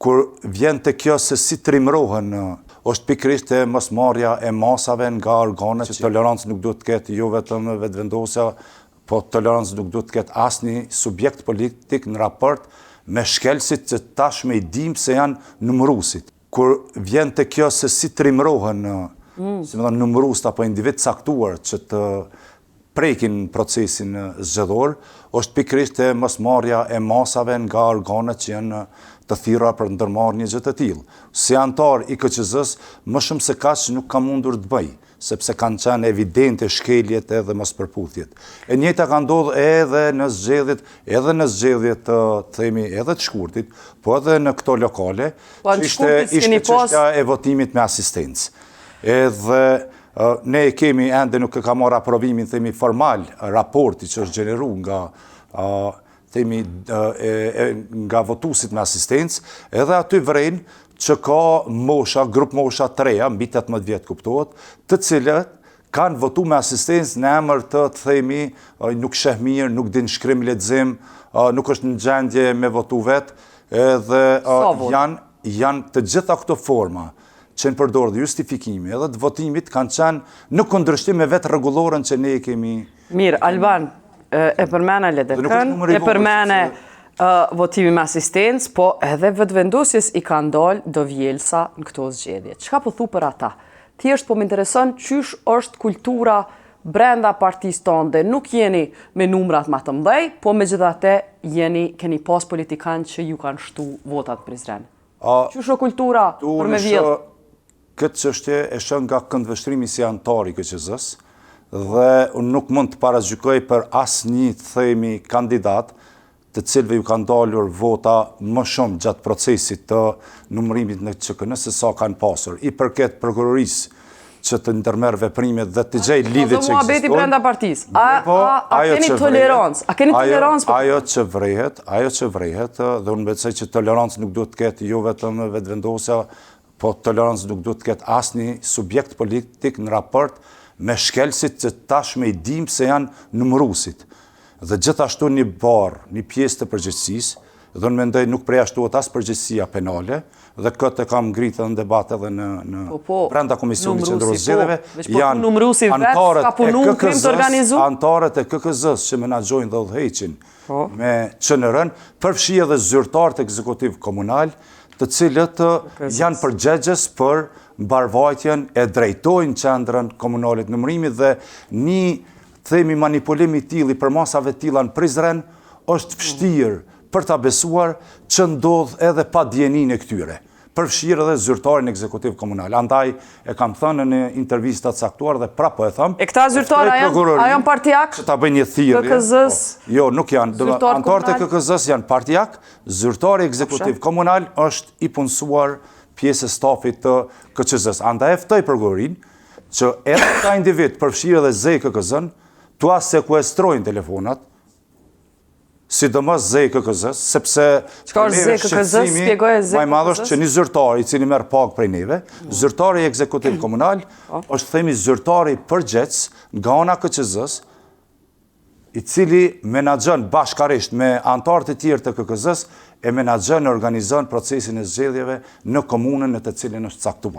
kur vjen të kjo se si trimrohen, është pikrisht e mosmarrja e masave nga organet që tolerancë nuk duhet të ketë jo vetëm vetëvendosja, po tolerancë nuk duhet të ketë asnjë subjekt politik në raport me shkelësit që tashmë i dim se janë numërusit. Kur vjen të kjo se si trimrohen, si më thonë, numërust apo individ caktuar që të prekin procesin zgjedhor, është pikrisht e mosmarrja e masave nga organet që janë të thirrura për ndërmarrë një gjë të tillë. Si antar i KQZ-s, më shumë se kaq nuk kam mundur të bëj, sepse kanë qenë evidente shkeljet edhe mospërputhjet. E njëjta ka ndodhur edhe në zgjedhjet të themi edhe të shkurtit, po edhe në këto lokale, ishte çështja e votimit me asistencë. Edhe ne kemi ende nuk e ka marrë aprovimin themi formal raporti që është gjeneru nga votuesit me asistencë, edhe aty vren që ka grup mosha të reja, mbi 18 vjet kuptohet, të cilët kanë votu me asistencë në emër të themi nuk sheh mirë, nuk din shkrim lexim, nuk është në gjendje me votu vetë, edhe janë të gjitha këto forma që në përdorë dhe justifikimi edhe të votimit kanë qenë në kundërshtim me vetë rregullorën që ne kemi. Mirë, Alban, e përmena LDK-n, e përmene votimi me asistencë, po edhe vetëvendosjes i kanë dalë do vjelsa në këto zgjedhje. Çka po thu për ata? Thjesht po më intereson çysh është kultura brenda partisë tënde. Nuk jeni me numrat më të mëdhej, po megjithatë keni pas politikanë që ju kanë shtu votat Prizren. Çysh është kultura për me vjedh? Këtë çështje e shoh nga këndvështrimi si antar i KQZ-s dhe unë nuk mund të paragjykoj për asnjë themi kandidat të cilëve ju kanë dalur vota më shumë gjatë procesit të numërimit në QKN se sa kanë pasur. I përket prokurorisë që të ndërmerr veprimet dhe të gjej lidhje që ekzistojnë. Beti brenda partisë. A keni tolerancë? A keni tolerancë? Ajo që vrehet, dhe unë besoj që tolerancë nuk duhet të ketë jo vetëm vetëvendosja, po tolerancë nuk duhet të ketë asnjë subjekt politik në raport me shkelësit që tashmë i dim se janë numërusit. Dhe gjithashtu një pjesë të përgjegjësisë, dhe unë mendoj nuk përjashtohet as përgjegjësia penale, dhe këtë kam ngritur në debat edhe në brenda Komisionit Qendror Zgjedhjeve, janë antarët e KQZ-s që menaxhojnë dhe udhëheqin me QNR-n, përfshi edhe zyrtarët ekzekutiv komunal, të cilët janë përgjegjës për mbarvajtjen e drejtojnë qendrën komunale të numërimit dhe një themi manipulim i tillë për masave të tilla në Prizren është vështirë për ta besuar që ndodh edhe pa dijenin e këtyre. Përfshirë edhe zyrtarin ekzekutiv komunal. Andaj e kam thënë në intervista të caktuar dhe prapë e them. E këta zyrtarë janë partijak? Që ta bëjnë një thirrje. KQZ-s? Jo, nuk janë. Antarët e KQZ-s janë partijak, zyrtari ekzekutiv komunal është i punësuar pjesë e stafit të KQZ-s. Andaj e ftoj prokurorin që edhe ka individ përfshirë edhe zej KQZ-n, tua sekuestrojnë telefonat, sidomos zej KQZ-s, sepse shqetësimi më i madh është që një zyrtar i cili merr pagë prej neve, zyrtari ekzekutiv komunal, është themi zyrtari përgjegjës nga ana KQZ-s, i cili menaxhon bashkërisht me antarët e tjerë të KQZ-s, e menaxhon, organizon procesin e zgjedhjeve në komunën në të cilën është caktuar.